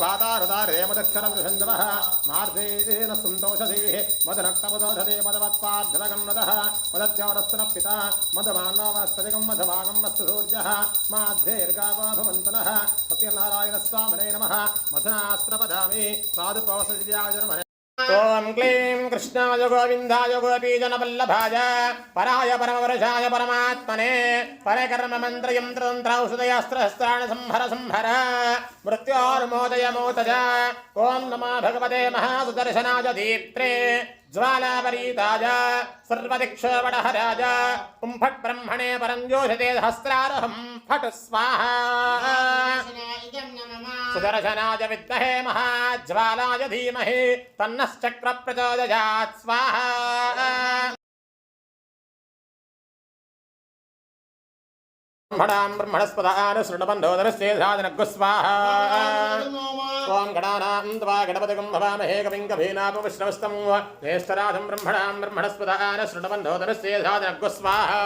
वातारदारे मदक्षरवृषन्दवः मार्देन सन्तोषधेः मदनक्तमदोधते मदवत्पार्धवगन्मदः मदद्यवरस्तन पिता मदमानवस्तदिगं मधवागं मस्तसूर्यः माद्धेर्गावो भवन्तनः सत्यनारायणस्वामिने नमः मधुनास्त्रपदामि साधुपवसदिव्याजन्मने ओम क्लीं कृष्णाय गोविन्दाय गोपीजनवल्लभाय पराय परमवर्षाय परमात्मने परकर्ममन्त्रयन्त्रतन्त्रौषधयास्त्रहस्त्राण संहर संहर मृत्योर्मोदय मोदय ओम नमो भगवते महासुदर्शनाय दीप्त्रे ज्वालापरीताय सर्वदिक्षवडहराय उं फट् ब्रह्मणे परञ्जोषते सहस्रारहं फट् स्वाहा सुदर्शनाय विद्महे महाज्वालाय धीमहि तन्नश्चक्र प्रचोदयात् स्वाहा ब्रह्मणस्पदान शृण्वन्धोदरस्येधानग्गो स्वाहा ओं गणानां त्वा गणपतिगं भवामहे कविं कवीनापविश्रवस्तं ज्येष्ठराजं ब्रह्मणां ब्रह्मणस्पदान शृण्वन्धोदरस्येधानग्गो स्वाहा